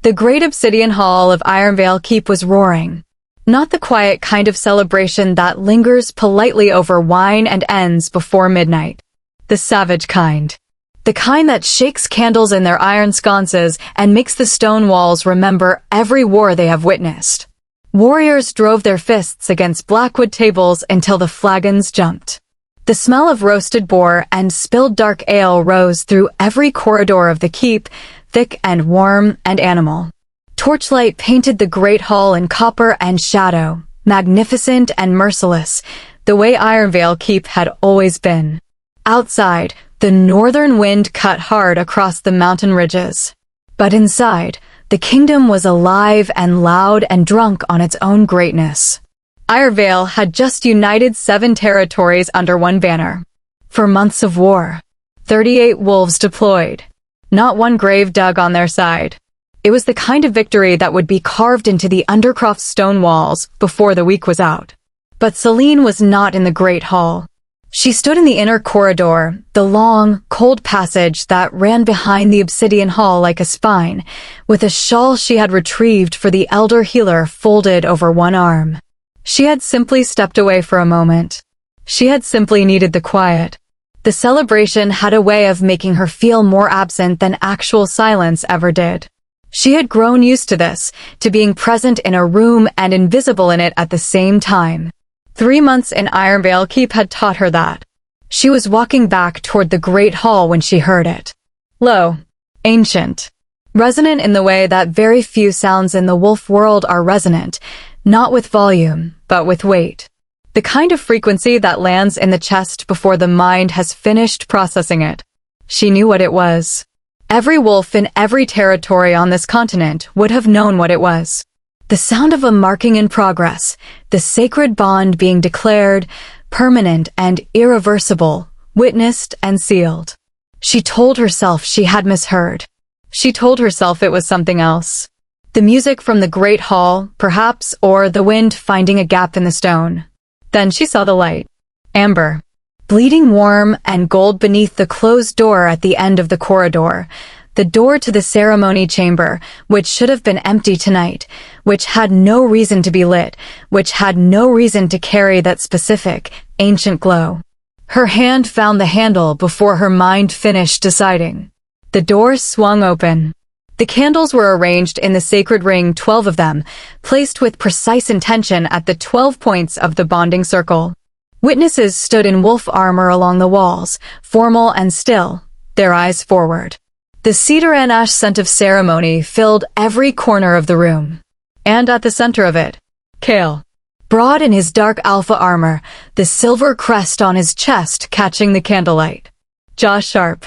The great obsidian hall of Ironveil Keep was roaring. Not the quiet kind of celebration that lingers politely over wine and ends before midnight. The savage kind. The kind that shakes candles in their iron sconces and makes the stone walls remember every war they have witnessed. Warriors drove their fists against blackwood tables until the flagons jumped. The smell of roasted boar and spilled dark ale rose through every corridor of the keep, thick and warm and animal. Torchlight painted the great hall in copper and shadow, magnificent and merciless, the way Ironveil Keep had always been. Outside, the northern wind cut hard across the mountain ridges. But inside, the kingdom was alive and loud and drunk on its own greatness. Ironveil had just united 7 territories under one banner. For months of war, 38 wolves deployed. Not one grave dug on their side. It was the kind of victory that would be carved into the Undercroft stone walls before the week was out. But Selene was not in the Great Hall. She stood in the inner corridor, the long, cold passage that ran behind the obsidian hall like a spine, with a shawl she had retrieved for the elder healer folded over one arm. She had simply stepped away for a moment. She had simply needed the quiet. The celebration had a way of making her feel more absent than actual silence ever did. She had grown used to this, to being present in a room and invisible in it at the same time. 3 months in Ironveil Keep had taught her that. She was walking back toward the great hall when she heard it. Low, ancient, resonant in the way that very few sounds in the wolf world are resonant, not with volume, but with weight. The kind of frequency that lands in the chest before the mind has finished processing it. She knew what it was. Every wolf in every territory on this continent would have known what it was. The sound of a marking in progress, the sacred bond being declared, permanent and irreversible, witnessed and sealed. She told herself she had misheard. She told herself it was something else. The music from the great hall, perhaps, or the wind finding a gap in the stone. Then she saw the light. Amber. Bleeding warm and gold beneath the closed door at the end of the corridor, the door to the ceremony chamber, which should have been empty tonight, which had no reason to be lit, which had no reason to carry that specific, ancient glow. Her hand found the handle before her mind finished deciding. The door swung open. The candles were arranged in the sacred ring, 12 of them, placed with precise intention at the 12 points of the bonding circle. Witnesses stood in wolf armor along the walls, formal and still, their eyes forward. The cedar and ash scent of ceremony filled every corner of the room. And at the center of it, Kael. Broad in his dark alpha armor, the silver crest on his chest catching the candlelight. Jaw sharp.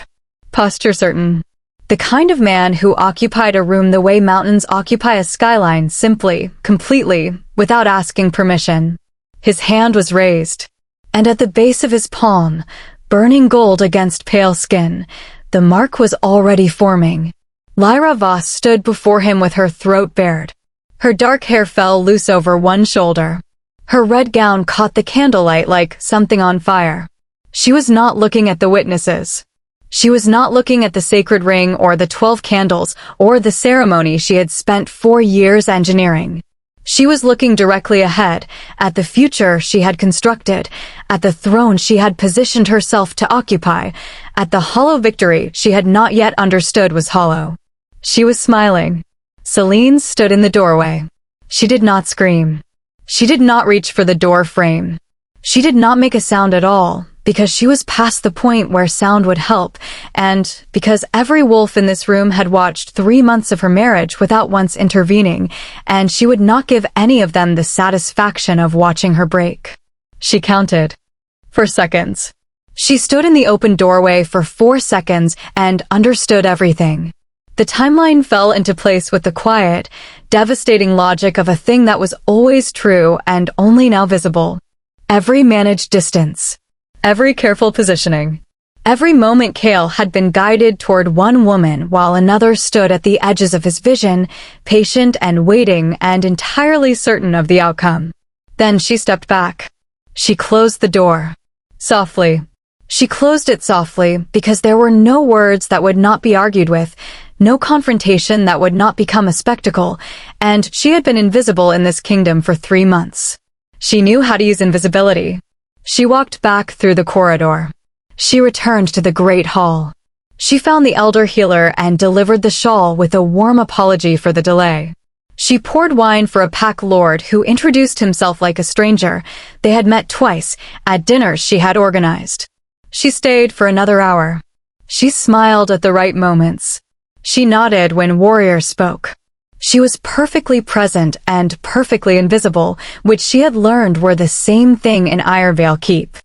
Posture certain. The kind of man who occupied a room the way mountains occupy a skyline, simply, completely, without asking permission. His hand was raised. And at the base of his palm, burning gold against pale skin, the mark was already forming. Lyra Voss stood before him with her throat bared. Her dark hair fell loose over one shoulder. Her red gown caught the candlelight like something on fire. She was not looking at the witnesses. She was not looking at the sacred ring or the 12 candles or the ceremony she had spent 4 years engineering. She was looking directly ahead, at the future she had constructed, at the throne she had positioned herself to occupy, at the hollow victory she had not yet understood was hollow. She was smiling. Selene stood in the doorway. She did not scream. She did not reach for the door frame. She did not make a sound at all, because she was past the point where sound would help, and because every wolf in this room had watched 3 months of her marriage without once intervening, and she would not give any of them the satisfaction of watching her break. She counted. For seconds. She stood in the open doorway for 4 seconds and understood everything. The timeline fell into place with the quiet, devastating logic of a thing that was always true and only now visible. Every managed distance. Every careful positioning. Every moment Kael had been guided toward one woman while another stood at the edges of his vision, patient and waiting and entirely certain of the outcome. Then she stepped back. She closed the door. Softly. She closed it softly because there were no words that would not be argued with, No confrontation that would not become a spectacle, and she had been invisible in this kingdom for 3 months. She knew how to use invisibility. She walked back through the corridor. She returned to the great hall. She found the elder healer and delivered the shawl with a warm apology for the delay. She poured wine for a pack lord who introduced himself like a stranger. They had met twice, at dinners she had organized. She stayed for another hour. She smiled at the right moments. She nodded when warriors spoke. She was perfectly present and perfectly invisible, which she had learned were the same thing in Ironveil Keep.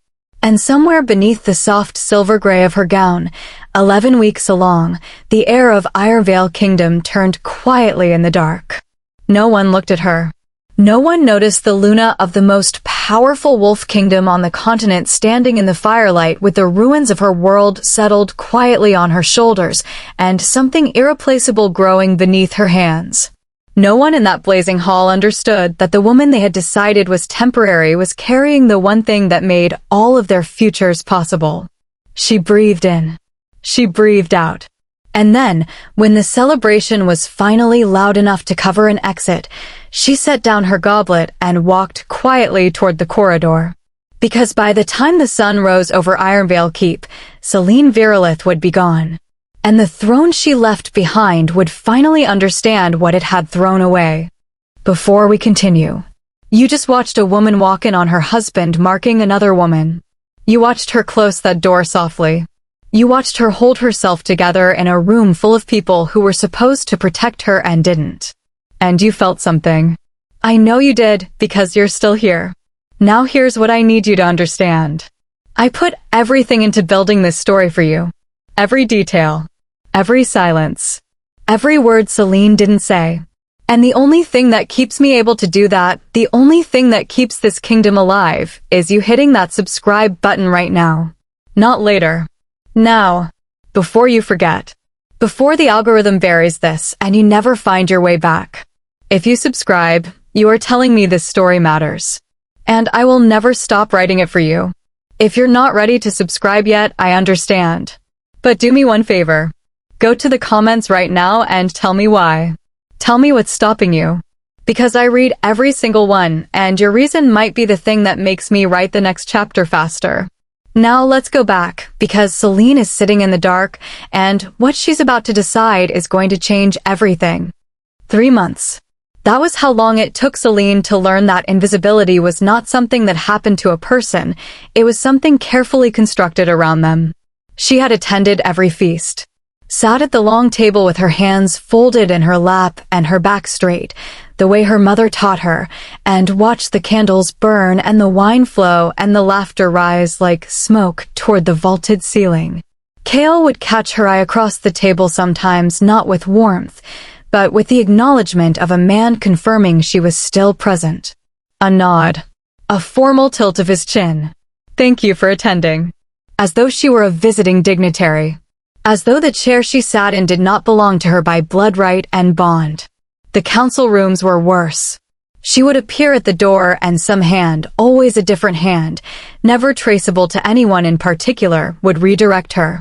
And somewhere beneath the soft silver gray of her gown, 11 weeks along, the air of Ironveil Kingdom turned quietly in the dark. No one looked at her. No one noticed the Luna of the most powerful wolf kingdom on the continent standing in the firelight with the ruins of her world settled quietly on her shoulders and something irreplaceable growing beneath her hands. No one in that blazing hall understood that the woman they had decided was temporary was carrying the one thing that made all of their futures possible. She breathed in. She breathed out. And then, when the celebration was finally loud enough to cover an exit, she set down her goblet and walked quietly toward the corridor. Because by the time the sun rose over Ironveil Keep, Selene Virelith would be gone. And the throne she left behind would finally understand what it had thrown away. Before we continue, you just watched a woman walk in on her husband marking another woman. You watched her close that door softly. You watched her hold herself together in a room full of people who were supposed to protect her and didn't. And you felt something. I know you did, because you're still here. Now here's what I need you to understand. I put everything into building this story for you. Every detail. Every silence. Every word Selene didn't say. And the only thing that keeps me able to do that, the only thing that keeps this kingdom alive, is you hitting that subscribe button right now. Not later. Now, before you forget, before the algorithm buries this and you never find your way back. If you subscribe, you are telling me this story matters. And I will never stop writing it for you. If you're not ready to subscribe yet, I understand. But do me one favor. Go to the comments right now and tell me why. Tell me what's stopping you. Because I read every single one, and your reason might be the thing that makes me write the next chapter faster. Now let's go back, because Selene is sitting in the dark, and what she's about to decide is going to change everything. 3 months. That was how long it took Selene to learn that invisibility was not something that happened to a person, it was something carefully constructed around them. She had attended every feast. Sat at the long table with her hands folded in her lap and her back straight, the way her mother taught her, and watched the candles burn and the wine flow and the laughter rise like smoke toward the vaulted ceiling. Kael would catch her eye across the table sometimes, not with warmth, but with the acknowledgement of a man confirming she was still present. A nod. A formal tilt of his chin. Thank you for attending. As though she were a visiting dignitary. As though the chair she sat in did not belong to her by blood right and bond. The council rooms were worse. She would appear at the door and some hand, always a different hand, never traceable to anyone in particular, would redirect her.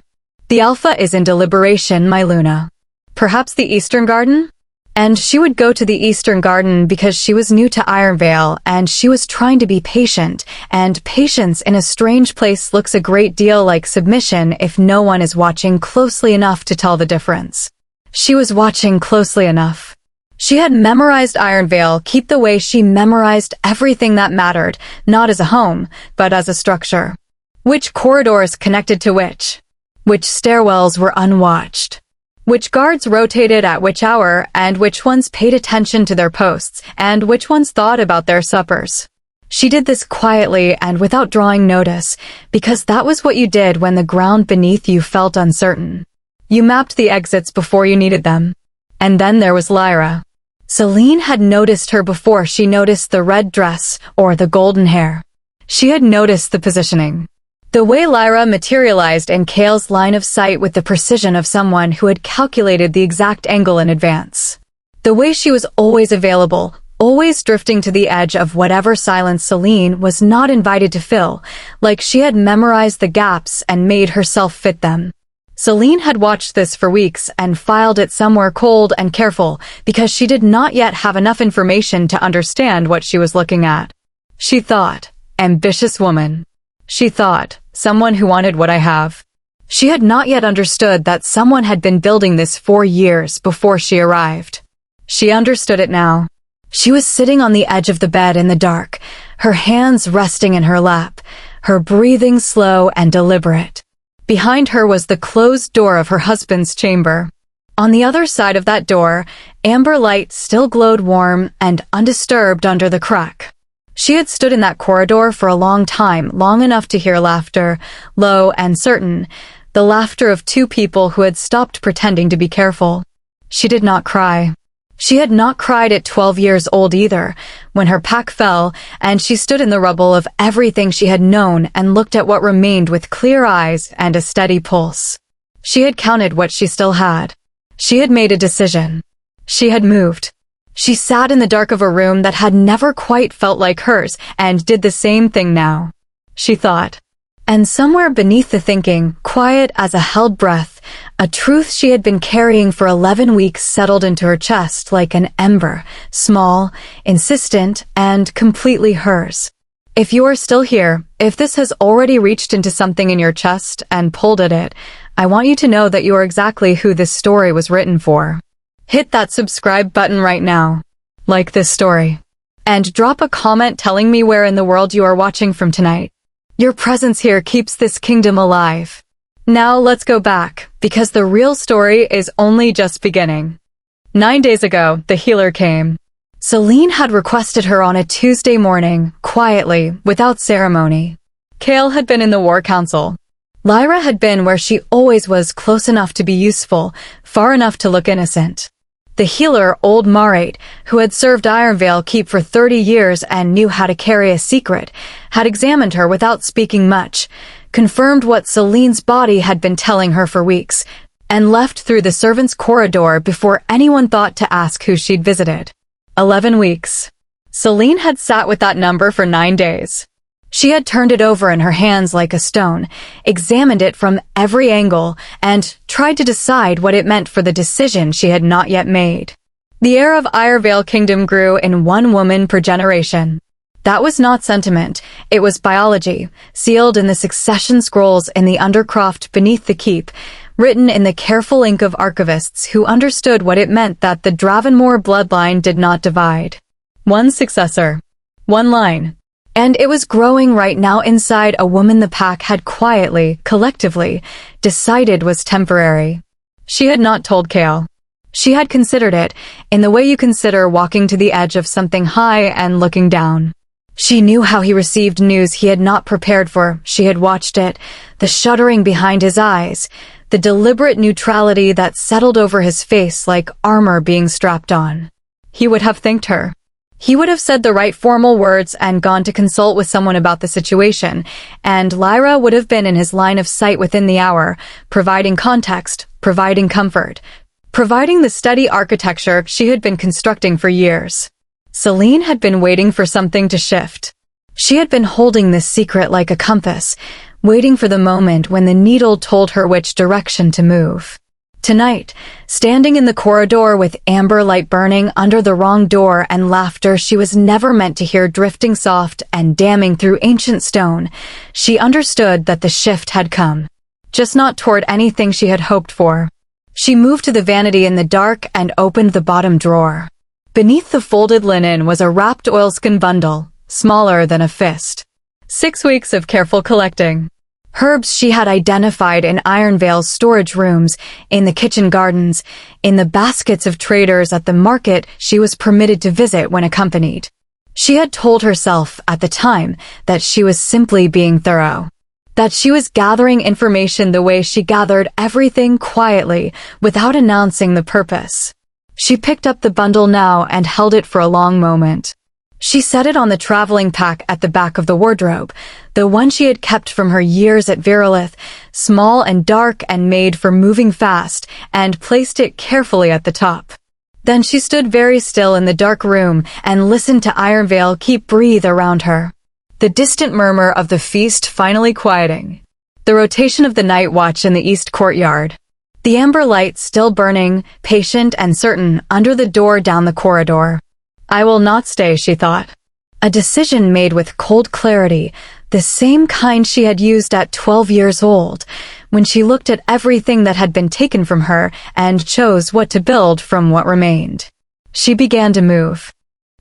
The Alpha is in deliberation, my Luna. Perhaps the Eastern Garden? And she would go to the Eastern Garden because she was new to Ironveil and she was trying to be patient, and patience in a strange place looks a great deal like submission if no one is watching closely enough to tell the difference. She was watching closely enough. She had memorized Ironveil Keep the way she memorized everything that mattered, not as a home, but as a structure. Which corridors connected to which? Which stairwells were unwatched? Which guards rotated at which hour, and which ones paid attention to their posts, and which ones thought about their suppers. She did this quietly and without drawing notice, because that was what you did when the ground beneath you felt uncertain. You mapped the exits before you needed them. And then there was Lyra. Selene had noticed her before she noticed the red dress or the golden hair. She had noticed the positioning. The way Lyra materialized in Kael's line of sight with the precision of someone who had calculated the exact angle in advance. The way she was always available, always drifting to the edge of whatever silence Selene was not invited to fill, like she had memorized the gaps and made herself fit them. Selene had watched this for weeks and filed it somewhere cold and careful because she did not yet have enough information to understand what she was looking at. She thought, ambitious woman. She thought, someone who wanted what I have. She had not yet understood that someone had been building this for years before she arrived. She understood it now. She was sitting on the edge of the bed in the dark, her hands resting in her lap, her breathing slow and deliberate. Behind her was the closed door of her husband's chamber. On the other side of that door, amber light still glowed warm and undisturbed under the crack. She had stood in that corridor for a long time, long enough to hear laughter, low and certain, the laughter of two people who had stopped pretending to be careful. She did not cry. She had not cried at 12 years old either, when her pack fell, and she stood in the rubble of everything she had known and looked at what remained with clear eyes and a steady pulse. She had counted what she still had. She had made a decision. She had moved. She sat in the dark of a room that had never quite felt like hers and did the same thing now. She thought. And somewhere beneath the thinking, quiet as a held breath, a truth she had been carrying for 11 weeks settled into her chest like an ember, small, insistent, and completely hers. If you are still here, if this has already reached into something in your chest and pulled at it, I want you to know that you are exactly who this story was written for. Hit that subscribe button right now. Like this story. And drop a comment telling me where in the world you are watching from tonight. Your presence here keeps this kingdom alive. Now let's go back, because the real story is only just beginning. 9 days ago, the healer came. Selene had requested her on a Tuesday morning, quietly, without ceremony. Kael had been in the war council. Lyra had been where she always was, close enough to be useful, far enough to look innocent. The healer, old Marate, who had served Ironveil keep for 30 years and knew how to carry a secret, had examined her without speaking much, confirmed what Selene's body had been telling her for weeks, and left through the servants' corridor before anyone thought to ask who she'd visited. 11 weeks. Selene had sat with that number for 9 days. She had turned it over in her hands like a stone, examined it from every angle, and tried to decide what it meant for the decision she had not yet made. The heir of Ironveil Kingdom grew in one woman per generation. That was not sentiment, it was biology, sealed in the succession scrolls in the undercroft beneath the keep, written in the careful ink of archivists who understood what it meant that the Dravenmore bloodline did not divide. One successor. One line. And it was growing right now inside a woman the pack had quietly, collectively, decided was temporary. She had not told Kael. She had considered it, in the way you consider walking to the edge of something high and looking down. She knew how he received news he had not prepared for. She had watched it, the shuddering behind his eyes, the deliberate neutrality that settled over his face like armor being strapped on. He would have thanked her. He would have said the right formal words and gone to consult with someone about the situation, and Lyra would have been in his line of sight within the hour, providing context, providing comfort, providing the steady architecture she had been constructing for years. Selene had been waiting for something to shift. She had been holding this secret like a compass, waiting for the moment when the needle told her which direction to move. Tonight, standing in the corridor with amber light burning under the wrong door and laughter she was never meant to hear drifting soft and damning through ancient stone, she understood that the shift had come. Just not toward anything she had hoped for. She moved to the vanity in the dark and opened the bottom drawer. Beneath the folded linen was a wrapped oilskin bundle, smaller than a fist. 6 weeks of careful collecting. Herbs she had identified in Ironveil's storage rooms, in the kitchen gardens, in the baskets of traders at the market she was permitted to visit when accompanied. She had told herself at the time that she was simply being thorough. That she was gathering information the way she gathered everything quietly, without announcing the purpose. She picked up the bundle now and held it for a long moment. She set it on the traveling pack at the back of the wardrobe, the one she had kept from her years at Virelith, small and dark and made for moving fast, and placed it carefully at the top. Then she stood very still in the dark room and listened to Ironveil keep breathe around her. The distant murmur of the feast finally quieting. The rotation of the night watch in the east courtyard. The amber light still burning, patient and certain, under the door down the corridor. I will not stay, she thought. A decision made with cold clarity, the same kind she had used at 12 years old, when she looked at everything that had been taken from her and chose what to build from what remained. She began to move.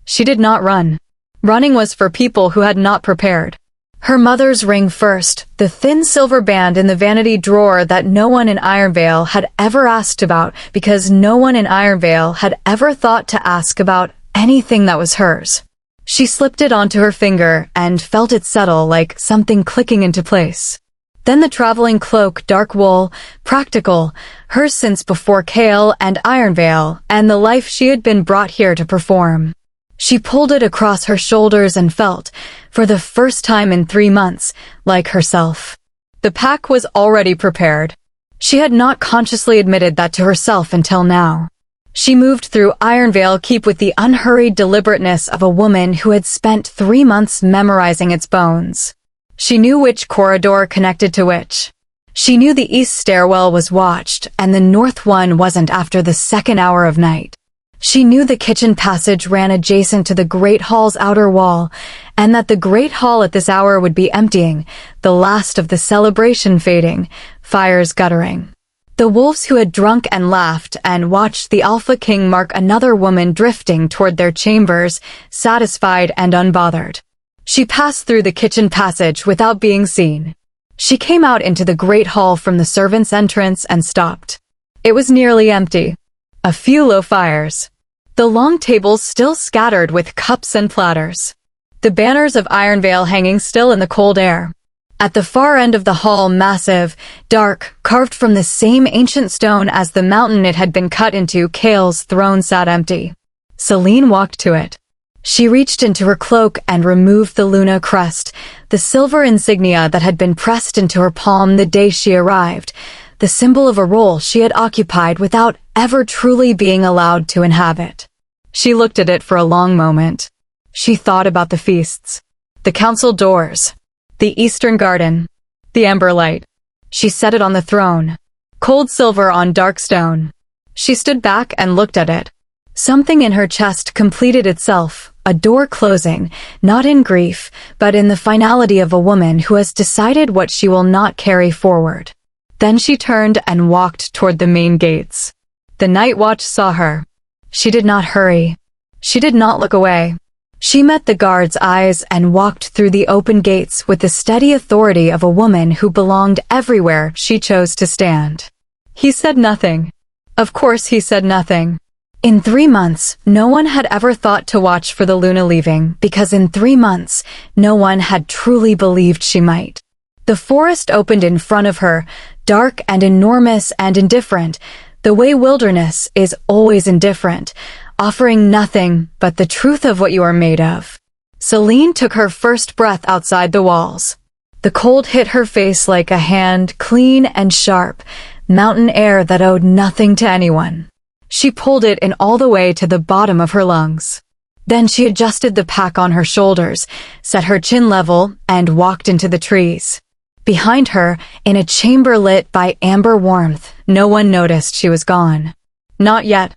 She did not run. Running was for people who had not prepared. Her mother's ring first, the thin silver band in the vanity drawer that no one in Ironveil had ever asked about because no one in Ironveil had ever thought to ask about anything that was hers. She slipped it onto her finger and felt it settle like something clicking into place. Then the traveling cloak, dark wool, practical, hers since before Kael and Ironveil, and the life she had been brought here to perform. She pulled it across her shoulders and felt, for the first time in 3 months, like herself. The pack was already prepared. She had not consciously admitted that to herself until now. She moved through Ironveil Keep with the unhurried deliberateness of a woman who had spent 3 months memorizing its bones. She knew which corridor connected to which. She knew the east stairwell was watched, and the north one wasn't after the second hour of night. She knew the kitchen passage ran adjacent to the Great Hall's outer wall, and that the Great Hall at this hour would be emptying, the last of the celebration fading, fires guttering. The wolves who had drunk and laughed and watched the Alpha King mark another woman drifting toward their chambers, satisfied and unbothered. She passed through the kitchen passage without being seen. She came out into the Great Hall from the servants' entrance and stopped. It was nearly empty. A few low fires. The long tables still scattered with cups and platters. The banners of Ironveil hanging still in the cold air. At the far end of the hall, massive, dark, carved from the same ancient stone as the mountain it had been cut into, Kael's throne sat empty. Selene walked to it. She reached into her cloak and removed the Luna crest, the silver insignia that had been pressed into her palm the day she arrived, the symbol of a role she had occupied without ever truly being allowed to inhabit. She looked at it for a long moment. She thought about the feasts, the council doors, the eastern garden, the amber light. She set it on the throne, cold silver on dark stone. She stood back and looked at it. Something in her chest completed itself, a door closing, not in grief, but in the finality of a woman who has decided what she will not carry forward. Then she turned and walked toward the main gates. The night watch saw her. She did not hurry. She did not look away. She met the guard's eyes and walked through the open gates with the steady authority of a woman who belonged everywhere she chose to stand. He said nothing. Of course he said nothing. In 3 months, no one had ever thought to watch for the Luna leaving, because in 3 months, no one had truly believed she might. The forest opened in front of her, dark and enormous and indifferent, the way wilderness is always indifferent, offering nothing but the truth of what you are made of. Selene took her first breath outside the walls. The cold hit her face like a hand, clean and sharp, mountain air that owed nothing to anyone. She pulled it in all the way to the bottom of her lungs. Then she adjusted the pack on her shoulders, set her chin level, and walked into the trees. Behind her, in a chamber lit by amber warmth, no one noticed she was gone. Not yet.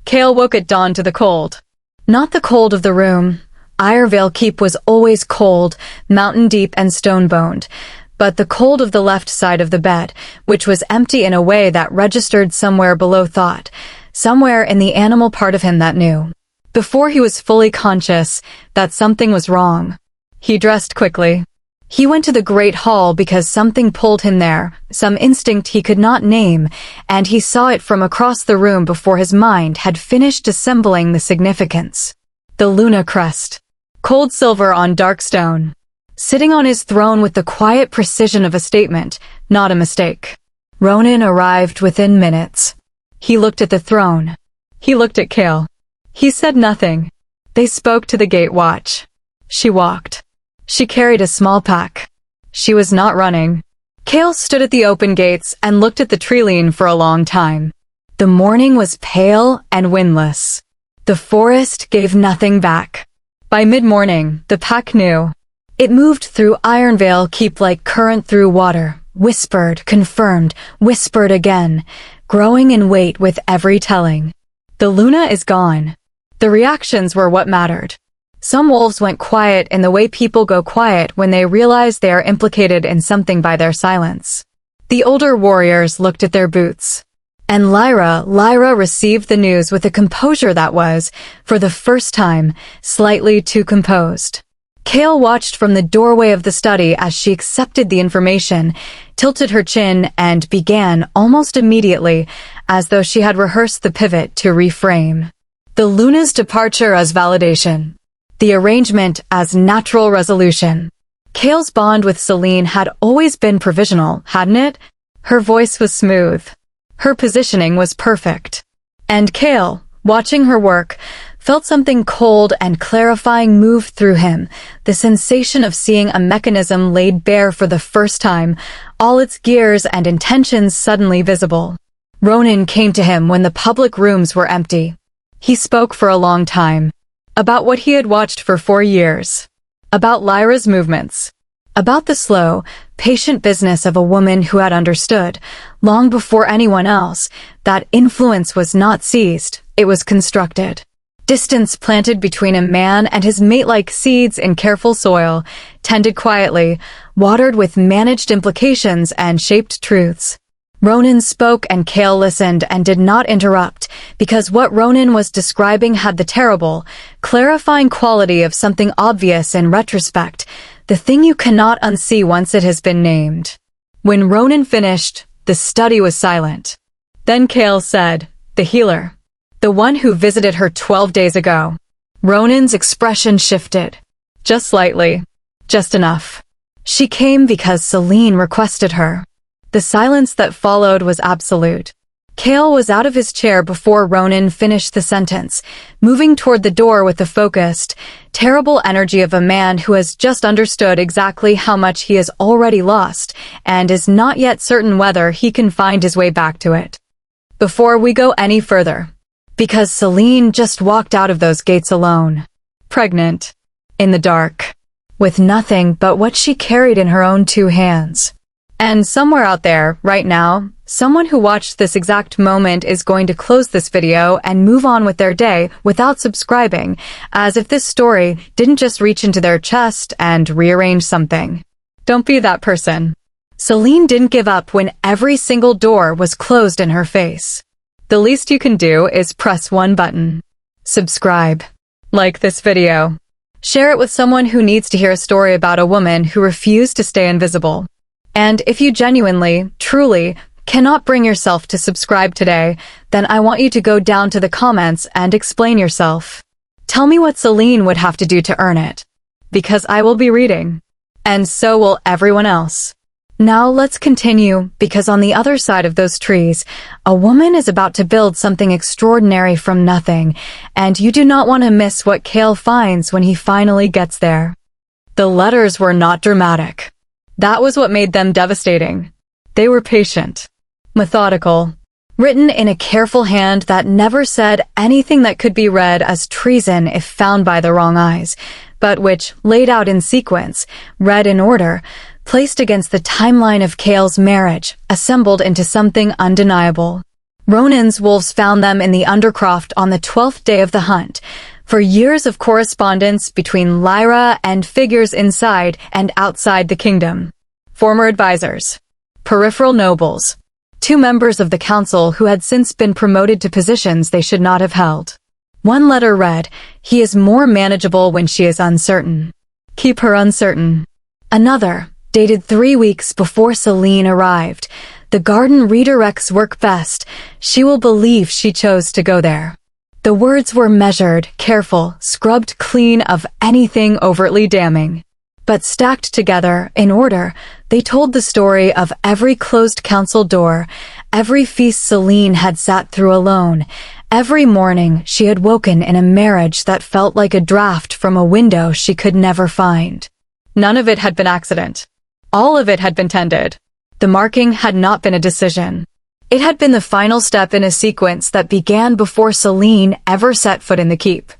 Kael woke at dawn to the cold. Not the cold of the room. Ironveil Keep was always cold, mountain deep and stone-boned, but the cold of the left side of the bed, which was empty in a way that registered somewhere below thought, somewhere in the animal part of him that knew, before he was fully conscious, that something was wrong. He dressed quickly. He went to the Great Hall because something pulled him there, some instinct he could not name, and he saw it from across the room before his mind had finished assembling the significance. The Luna crest. Cold silver on dark stone. Sitting on his throne with the quiet precision of a statement, not a mistake. Ronan arrived within minutes. He looked at the throne. He looked at Kael. He said nothing. They spoke to the gate watch. She walked. She carried a small pack. She was not running. Kael stood at the open gates and looked at the treeline for a long time. The morning was pale and windless. The forest gave nothing back. By mid-morning, the pack knew. It moved through Ironveil Keep like current through water, whispered, confirmed, whispered again, growing in weight with every telling. The Luna is gone. The reactions were what mattered. Some wolves went quiet in the way people go quiet when they realize they are implicated in something by their silence. The older warriors looked at their boots. And Lyra received the news with a composure that was, for the first time, slightly too composed. Kael watched from the doorway of the study as she accepted the information, tilted her chin, and began, almost immediately, as though she had rehearsed the pivot to reframe. The Luna's departure as validation. The arrangement as natural resolution. Kael's bond with Selene had always been provisional, hadn't it? Her voice was smooth. Her positioning was perfect. And Kael, watching her work, felt something cold and clarifying move through him, the sensation of seeing a mechanism laid bare for the first time, all its gears and intentions suddenly visible. Ronan came to him when the public rooms were empty. He spoke for a long time. About what he had watched for 4 years. About Lyra's movements. About the slow, patient business of a woman who had understood, long before anyone else, that influence was not seized, it was constructed. Distance planted between a man and his mate like seeds in careful soil, tended quietly, watered with managed implications and shaped truths. Ronan spoke and Kael listened and did not interrupt, because what Ronan was describing had the terrible, clarifying quality of something obvious in retrospect, the thing you cannot unsee once it has been named. When Ronan finished, the study was silent. Then Kael said, "The healer. The one who visited her 12 days ago." Ronan's expression shifted. Just slightly. Just enough. She came because Selene requested her. The silence that followed was absolute. Kael was out of his chair before Ronan finished the sentence, moving toward the door with the focused, terrible energy of a man who has just understood exactly how much he has already lost and is not yet certain whether he can find his way back to it. Before we go any further, because Selene just walked out of those gates alone, pregnant, in the dark, with nothing but what she carried in her own 2 hands. And somewhere out there, right now, someone who watched this exact moment is going to close this video and move on with their day without subscribing, as if this story didn't just reach into their chest and rearrange something. Don't be that person. Selene didn't give up when every single door was closed in her face. The least you can do is press one button. Subscribe. Like this video. Share it with someone who needs to hear a story about a woman who refused to stay invisible. And if you genuinely, truly, cannot bring yourself to subscribe today, then I want you to go down to the comments and explain yourself. Tell me what Selene would have to do to earn it. Because I will be reading. And so will everyone else. Now let's continue, because on the other side of those trees, a woman is about to build something extraordinary from nothing, and you do not want to miss what Kael finds when he finally gets there. The letters were not dramatic. That was what made them devastating. They were patient, methodical, written in a careful hand that never said anything that could be read as treason if found by the wrong eyes, but which, laid out in sequence, read in order, placed against the timeline of Kael's marriage, assembled into something undeniable. Ronan's wolves found them in the Undercroft on the 12th day of the hunt, for years of correspondence between Lyra and figures inside and outside the kingdom. Former advisors, peripheral nobles, 2 members of the council who had since been promoted to positions they should not have held. One letter read, "He is more manageable when she is uncertain. Keep her uncertain." Another, dated 3 weeks before Selene arrived, "The garden redirects work best. She will believe she chose to go there." The words were measured, careful, scrubbed clean of anything overtly damning. But stacked together, in order, they told the story of every closed council door, every feast Selene had sat through alone, every morning she had woken in a marriage that felt like a draft from a window she could never find. None of it had been accident. All of it had been tended. The marking had not been a decision. It had been the final step in a sequence that began before Selene ever set foot in the keep.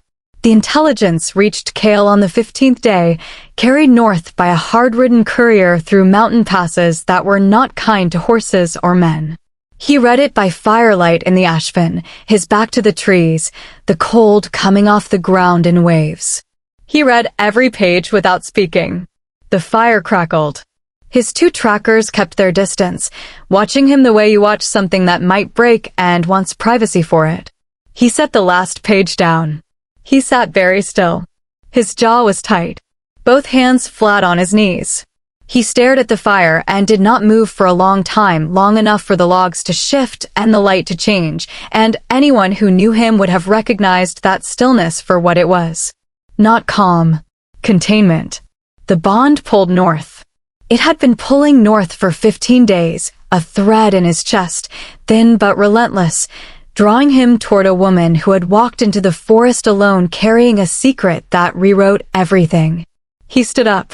The intelligence reached Kael on the 15th day, carried north by a hard-ridden courier through mountain passes that were not kind to horses or men. He read it by firelight in the ashfin, his back to the trees, the cold coming off the ground in waves. He read every page without speaking. The fire crackled. His two trackers kept their distance, watching him the way you watch something that might break and wants privacy for it. He set the last page down. He sat very still. His jaw was tight, both hands flat on his knees. He stared at the fire and did not move for a long time, long enough for the logs to shift and the light to change, and anyone who knew him would have recognized that stillness for what it was. Not calm. Containment. The bond pulled north. It had been pulling north for 15 days, a thread in his chest, thin but relentless, drawing him toward a woman who had walked into the forest alone carrying a secret that rewrote everything. He stood up.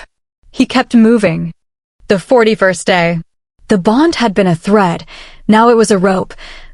He kept moving. The 41st day. The bond had been a thread, now it was a rope,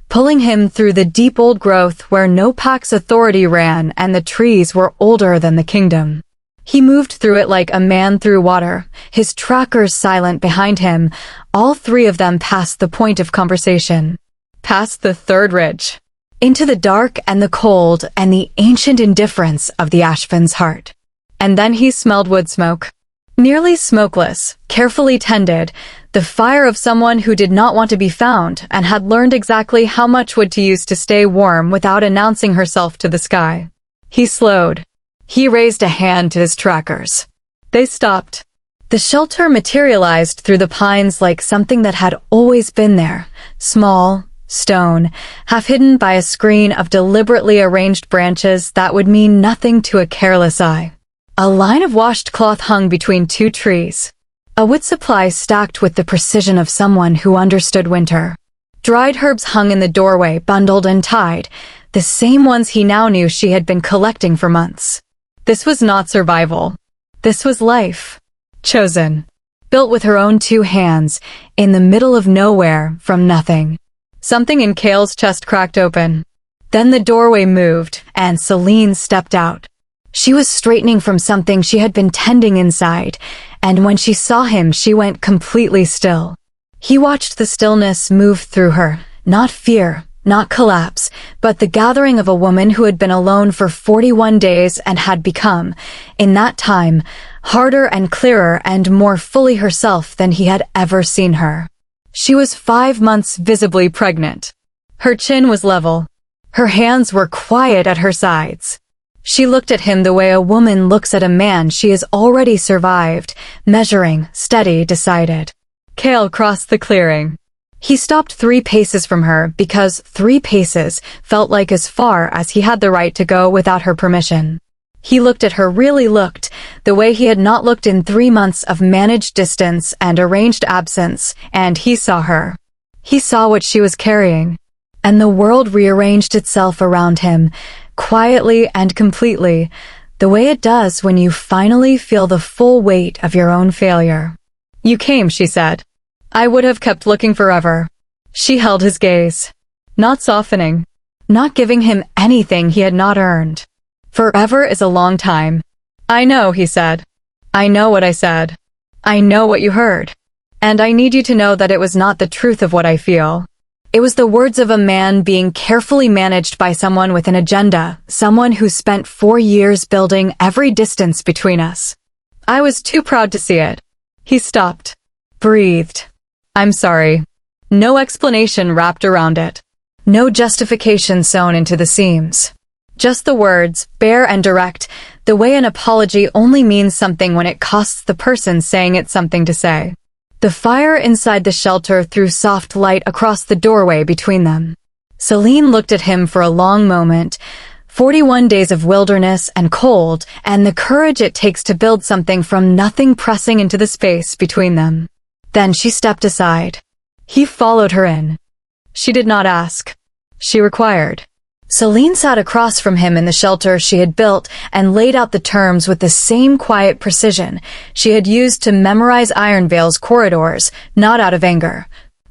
pulling him through the deep old growth where no pack's authority ran and the trees were older than the kingdom. He moved through it like a man through water, his trackers silent behind him, all three of them past the point of conversation. Past the third ridge. Into the dark and the cold and the ancient indifference of the ashfin's heart. And then he smelled wood smoke. Nearly smokeless, carefully tended, the fire of someone who did not want to be found and had learned exactly how much wood to use to stay warm without announcing herself to the sky. He slowed. He raised a hand to his trackers. They stopped. The shelter materialized through the pines like something that had always been there, small, stone, half hidden by a screen of deliberately arranged branches that would mean nothing to a careless eye. A line of washed cloth hung between two trees. A wood supply stacked with the precision of someone who understood winter. Dried herbs hung in the doorway, bundled and tied, the same ones he now knew she had been collecting for months. This was not survival. This was life. Chosen. Built with her own two hands, in the middle of nowhere, from nothing. Something in Kael's chest cracked open. Then the doorway moved, and Selene stepped out. She was straightening from something she had been tending inside, and when she saw him, she went completely still. He watched the stillness move through her, not fear, not collapse, but the gathering of a woman who had been alone for 41 days and had become, in that time, harder and clearer and more fully herself than he had ever seen her. She was 5 months visibly pregnant. Her chin was level. Her hands were quiet at her sides. She looked at him the way a woman looks at a man she has already survived, measuring, steady, decided. Kael crossed the clearing. He stopped 3 paces from her because 3 paces felt like as far as he had the right to go without her permission. He looked at her, really looked, the way he had not looked in 3 months of managed distance and arranged absence, and he saw her. He saw what she was carrying. And the world rearranged itself around him, quietly and completely, the way it does when you finally feel the full weight of your own failure. You came, she said. I would have kept looking forever. She held his gaze, not softening, not giving him anything he had not earned. Forever is a long time. I know, he said. I know what I said. I know what you heard. And I need you to know that it was not the truth of what I feel. It was the words of a man being carefully managed by someone with an agenda, someone who spent 4 years building every distance between us. I was too proud to see it. He stopped, breathed. I'm sorry. No explanation wrapped around it. No justification sewn into the seams. Just the words, bare and direct, the way an apology only means something when it costs the person saying it something to say. The fire inside the shelter threw soft light across the doorway between them. Selene looked at him for a long moment, 41 days of wilderness and cold, and the courage it takes to build something from nothing pressing into the space between them. Then she stepped aside. He followed her in. She did not ask. She required. Selene sat across from him in the shelter she had built and laid out the terms with the same quiet precision she had used to memorize Ironveil's corridors, not out of anger,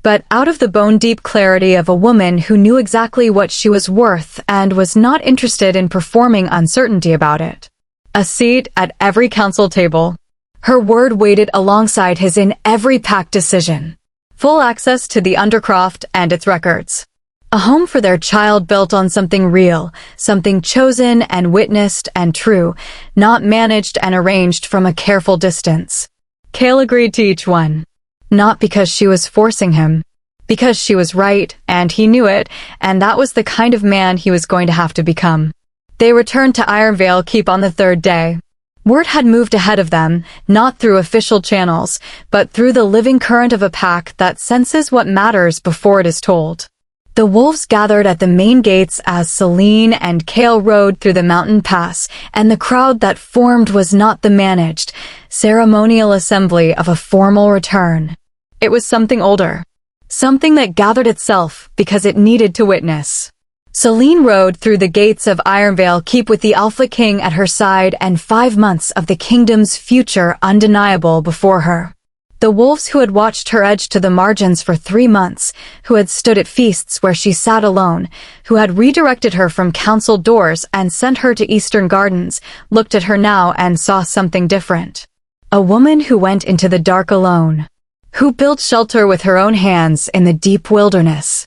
but out of the bone-deep clarity of a woman who knew exactly what she was worth and was not interested in performing uncertainty about it. A seat at every council table. Her word weighted alongside his in every pact decision. Full access to the Undercroft and its records. A home for their child built on something real, something chosen and witnessed and true, not managed and arranged from a careful distance. Kael agreed to each one. Not because she was forcing him. Because she was right, and he knew it, and that was the kind of man he was going to have to become. They returned to Ironveil Keep on the third day. Word had moved ahead of them, not through official channels, but through the living current of a pack that senses what matters before it is told. The wolves gathered at the main gates as Selene and Kael rode through the mountain pass, and the crowd that formed was not the managed, ceremonial assembly of a formal return. It was something older. Something that gathered itself because it needed to witness. Selene rode through the gates of Ironveil Keep with the Alpha King at her side and 5 months of the kingdom's future undeniable before her. The wolves who had watched her edge to the margins for 3 months, who had stood at feasts where she sat alone, who had redirected her from council doors and sent her to Eastern Gardens, looked at her now and saw something different. A woman who went into the dark alone. Who built shelter with her own hands in the deep wilderness.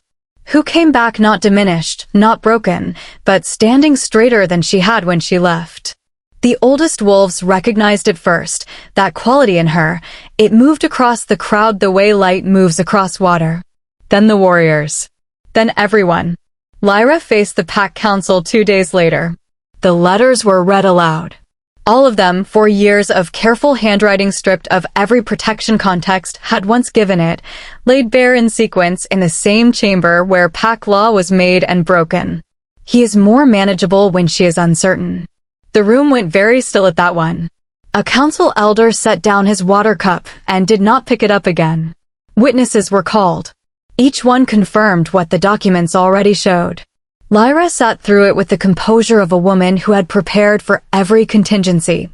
Who came back not diminished, not broken, but standing straighter than she had when she left. The oldest wolves recognized it first, that quality in her. It moved across the crowd the way light moves across water. Then the warriors. Then everyone. Lyra faced the pack council 2 days later. The letters were read aloud. All of them, 4 years of careful handwriting stripped of every protection context had once given it, laid bare in sequence in the same chamber where pack law was made and broken. He is more manageable when she is uncertain. The room went very still at that one. A council elder set down his water cup and did not pick it up again. Witnesses were called. Each one confirmed what the documents already showed. Lyra sat through it with the composure of a woman who had prepared for every contingency,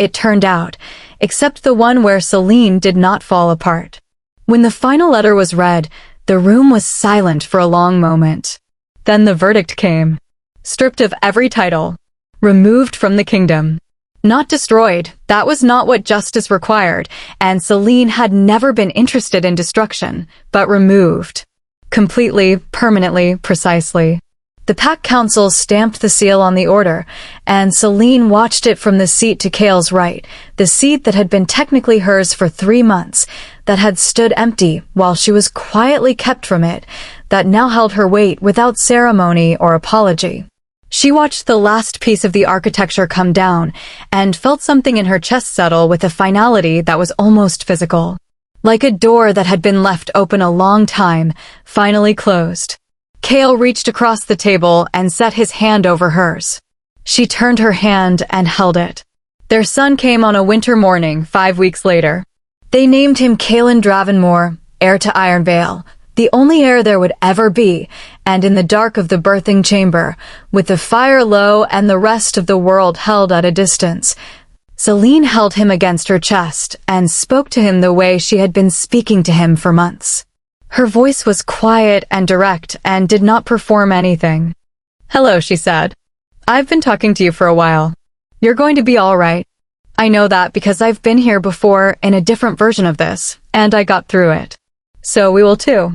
it turned out, except the one where Selene did not fall apart. When the final letter was read, the room was silent for a long moment. Then the verdict came. Stripped of every title. Removed from the kingdom. Not destroyed, that was not what justice required, and Selene had never been interested in destruction, but removed. Completely, permanently, precisely. The pack council stamped the seal on the order, and Selene watched it from the seat to Kael's right, the seat that had been technically hers for 3 months, that had stood empty while she was quietly kept from it, that now held her weight without ceremony or apology. She watched the last piece of the architecture come down, and felt something in her chest settle with a finality that was almost physical. Like a door that had been left open a long time, finally closed. Kael reached across the table and set his hand over hers. She turned her hand and held it. Their son came on a winter morning 5 weeks later. They named him Kaelin Dravenmore, heir to Ironveil, the only heir there would ever be, and in the dark of the birthing chamber, with the fire low and the rest of the world held at a distance, Selene held him against her chest and spoke to him the way she had been speaking to him for months. Her voice was quiet and direct and did not perform anything. "Hello," she said. "I've been talking to you for a while. You're going to be all right. I know that because I've been here before in a different version of this, and I got through it. So we will too."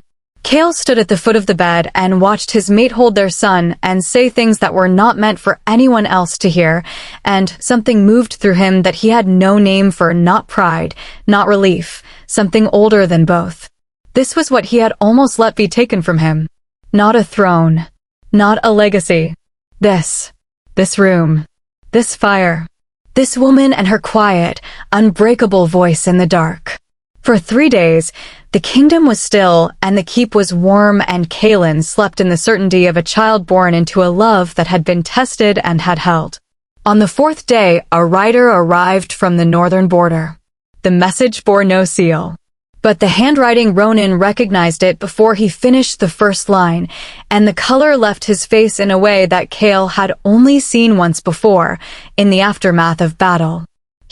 Kael stood at the foot of the bed and watched his mate hold their son and say things that were not meant for anyone else to hear, and something moved through him that he had no name for, not pride, not relief, something older than both. This was what he had almost let be taken from him. Not a throne. Not a legacy. This room. This fire. This woman and her quiet, unbreakable voice in the dark. For 3 days, the kingdom was still, and the keep was warm, and Kaelin slept in the certainty of a child born into a love that had been tested and had held. On the 4th day, a rider arrived from the northern border. The message bore no seal. But the handwriting Ronin recognized it before he finished the first line, and the color left his face in a way that Kael had only seen once before, in the aftermath of battle.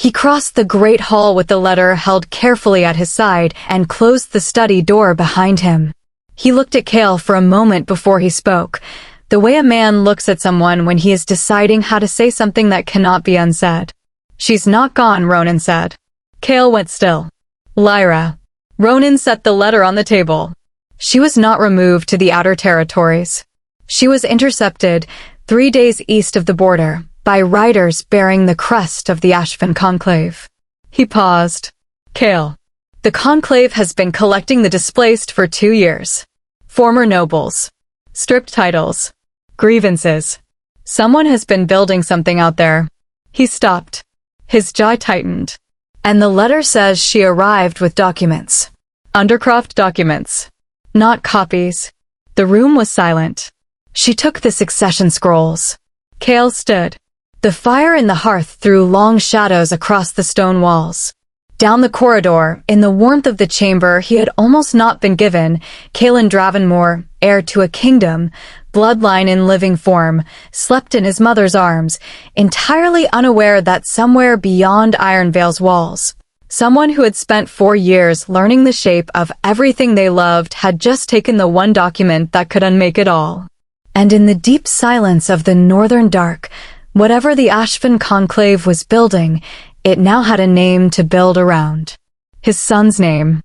He crossed the great hall with the letter held carefully at his side and closed the study door behind him. He looked at Kael for a moment before he spoke, the way a man looks at someone when he is deciding how to say something that cannot be unsaid. "She's not gone," Ronan said. Kael went still. "Lyra." Ronan set the letter on the table. She was not removed to the outer territories. She was intercepted 3 days east of the border by riders bearing the crest of the Ashvin Conclave. He paused. "Kael, the Conclave has been collecting the displaced for 2 years. Former nobles, stripped titles, grievances. Someone has been building something out there." He stopped. His jaw tightened. "And the letter says she arrived with documents. Undercroft documents. Not copies." The room was silent. She took the succession scrolls. Kael stood. The fire in the hearth threw long shadows across the stone walls. Down the corridor, in the warmth of the chamber he had almost not been given, Kaelin Dravenmore, heir to a kingdom, bloodline in living form, slept in his mother's arms, entirely unaware that somewhere beyond Ironveil's walls, someone who had spent 4 years learning the shape of everything they loved had just taken the one document that could unmake it all. And in the deep silence of the northern dark, whatever the Ashvin Conclave was building, it now had a name to build around. His son's name.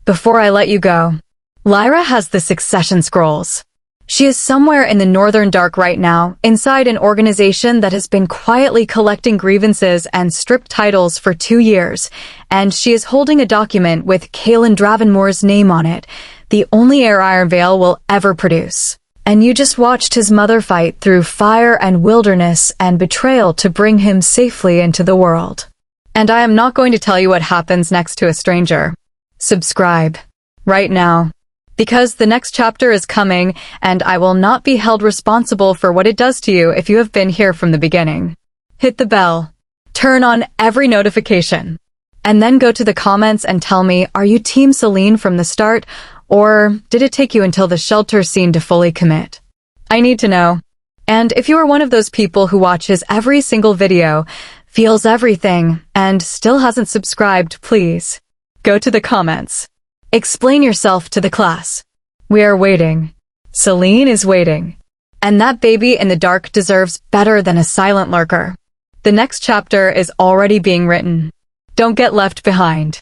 "Before I let you go, Lyra has the succession scrolls. She is somewhere in the northern dark right now, inside an organization that has been quietly collecting grievances and stripped titles for 2 years, and she is holding a document with Kaelin Dravenmore's name on it, the only heir Ironveil will ever produce. And you just watched his mother fight through fire and wilderness and betrayal to bring him safely into the world. And I am not going to tell you what happens next to a stranger. Subscribe. Right now. Because the next chapter is coming, and I will not be held responsible for what it does to you if you have been here from the beginning. Hit the bell. Turn on every notification. And then go to the comments and tell me, are you Team Selene from the start, or did it take you until the shelter scene to fully commit? I need to know. And if you are one of those people who watches every single video, feels everything, and still hasn't subscribed, please go to the comments. Explain yourself to the class. We are waiting. Selene is waiting. And that baby in the dark deserves better than a silent lurker. The next chapter is already being written. Don't get left behind.